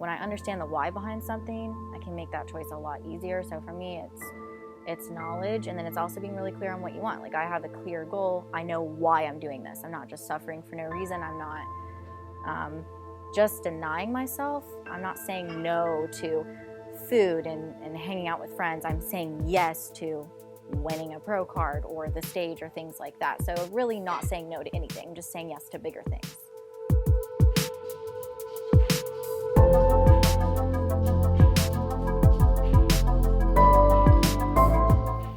when I understand the why behind something, I can make that choice a lot easier. So for me, it's knowledge, and then it's also being really clear on what you want. Like, I have a clear goal. I know why I'm doing this. I'm not just suffering for no reason. I'm not just denying myself. I'm not saying no to food and hanging out with friends. I'm saying yes to winning a pro card or the stage or things like that. So really not saying no to anything, just saying yes to bigger things.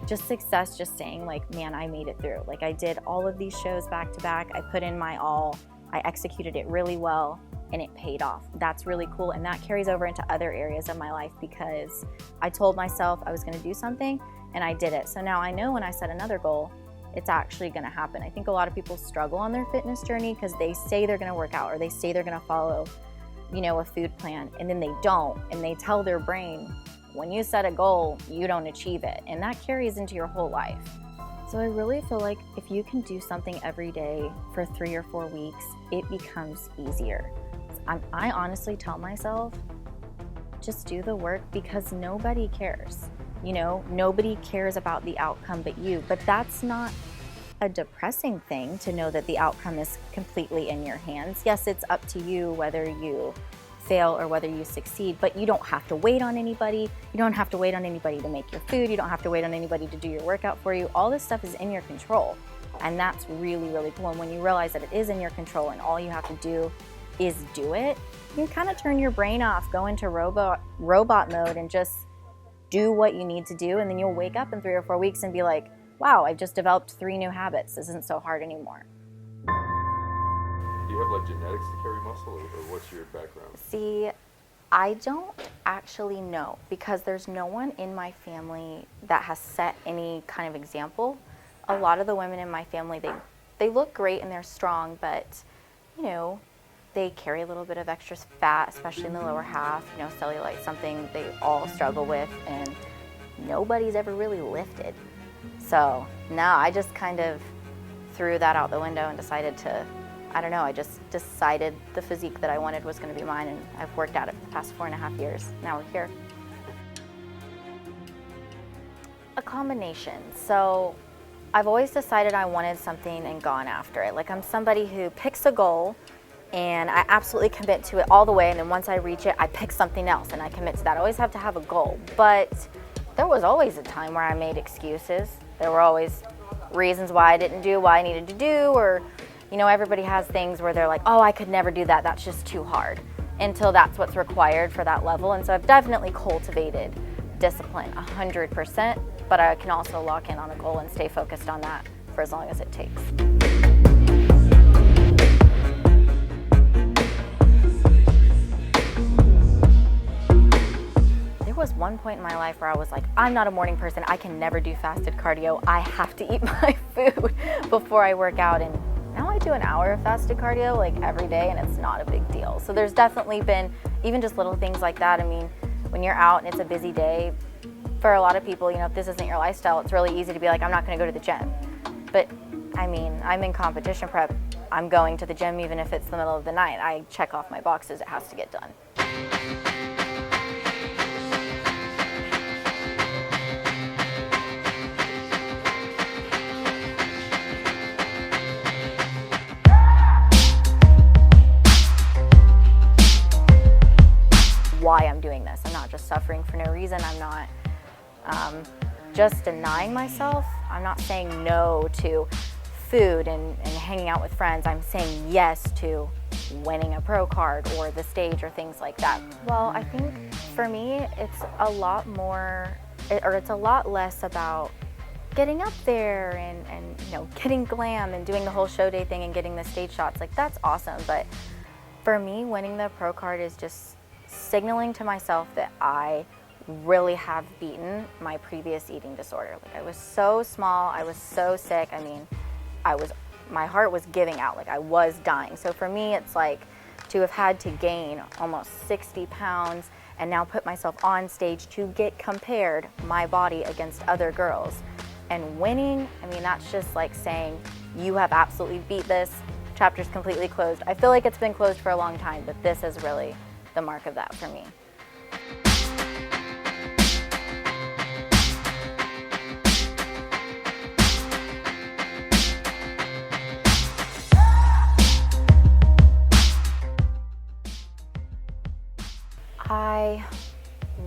Just success, just saying like, man, I made it through. Like, I did all of these shows back to back. I put in my all. I executed it really well, and it paid off. That's really cool, and that carries over into other areas of my life because I told myself I was gonna do something, and I did it. So now I know when I set another goal, it's actually gonna happen. I think a lot of people struggle on their fitness journey because they say they're gonna work out or they say they're gonna follow, a food plan, and then they don't, and they tell their brain, when you set a goal, you don't achieve it, and that carries into your whole life. So I really feel like if you can do something every day for 3 or 4 weeks, it becomes easier. I honestly tell myself, just do the work because nobody cares. Nobody cares about the outcome but you. But that's not a depressing thing to know that the outcome is completely in your hands. Yes, it's up to you whether you fail or whether you succeed, but you don't have to wait on anybody. You don't have to wait on anybody to make your food. You don't have to wait on anybody to do your workout for you. All this stuff is in your control. And that's really, really cool. And when you realize that it is in your control and all you have to do is do it, you kind of turn your brain off, go into robot mode and just do what you need to do. And then you'll wake up in 3 or 4 weeks and be like, wow, I've just developed 3 new habits. This isn't so hard anymore. Do you have like genetics to carry muscle, or what's your background? See, I don't actually know because there's no one in my family that has set any kind of example. A lot of the women in my family, they look great and they're strong, but they carry a little bit of extra fat, especially in the lower half. Cellulite, something they all struggle with, and nobody's ever really lifted. So no, I just kind of threw that out the window and decided to, I just decided the physique that I wanted was going to be mine, and I've worked at it for the past 4.5 years. Now we're here. A combination. So I've always decided I wanted something and gone after it. Like, I'm somebody who picks a goal and I absolutely commit to it all the way, and then once I reach it, I pick something else and I commit to that. I always have to have a goal, but there was always a time where I made excuses. There were always reasons why I didn't do what I needed to do, or everybody has things where they're like, oh, I could never do that, that's just too hard, until that's what's required for that level. And so I've definitely cultivated discipline 100%, but I can also lock in on a goal and stay focused on that for as long as it takes. There was one point in my life where I was like, I'm not a morning person, I can never do fasted cardio, I have to eat my food before I work out. And now I do an hour of fasted cardio like every day, and it's not a big deal. So there's definitely been even just little things like that. I mean, when you're out and it's a busy day, for a lot of people, if this isn't your lifestyle, it's really easy to be like, I'm not gonna go to the gym. But I mean, I'm in competition prep. I'm going to the gym even if it's the middle of the night. I check off my boxes, it has to get done. Why I'm doing this. I'm not just suffering for no reason. I'm not just denying myself. I'm not saying no to food and hanging out with friends. I'm saying yes to winning a pro card or the stage or things like that. Well, I think for me, it's a lot more, or it's a lot less about getting up there and getting glam and doing the whole show day thing and getting the stage shots. Like, that's awesome. But for me, winning the pro card is just signaling to myself that I really have beaten my previous eating disorder. Like, I was so small, I was so sick. I mean, my heart was giving out, like I was dying. So for me, it's like to have had to gain almost 60 pounds and now put myself on stage to get compared my body against other girls and winning. I mean, that's just like saying, you have absolutely beat this, chapter's completely closed. I feel like it's been closed for a long time, but this has really the mark of that for me. I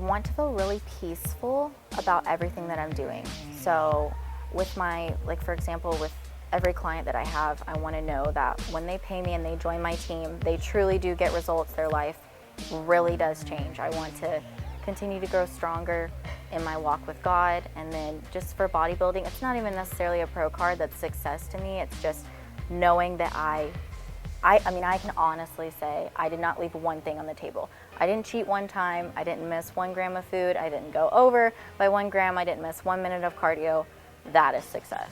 want to feel really peaceful about everything that I'm doing. So with my, like for example, with every client that I have, I want to know that when they pay me and they join my team, they truly do get results. Their life really does change. I want to continue to grow stronger in my walk with God. And then just for bodybuilding, it's not even necessarily a pro card that's success to me. It's just knowing that I mean, I can honestly say I did not leave one thing on the table. I didn't cheat one time. I didn't miss 1 gram of food. I didn't go over by 1 gram. I didn't miss 1 minute of cardio. That is success.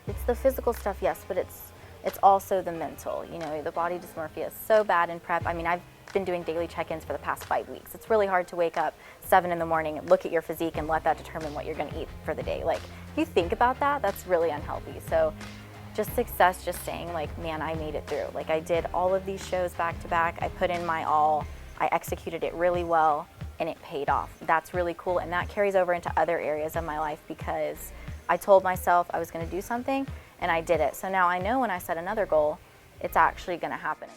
It's the physical stuff, yes, but it's also the mental. You know, the body dysmorphia is so bad in prep. I mean, I've been doing daily check-ins for the past 5 weeks. It's really hard to wake up 7 in the morning and look at your physique and let that determine what you're going to eat for the day. Like, if you think about that, that's really unhealthy. So just success, just saying like, man, I made it through. Like I did all of these shows back to back. I put in my all, I executed it really well, and it paid off. That's really cool. And that carries over into other areas of my life because I told myself I was gonna do something and I did it. So now I know when I set another goal, it's actually gonna happen.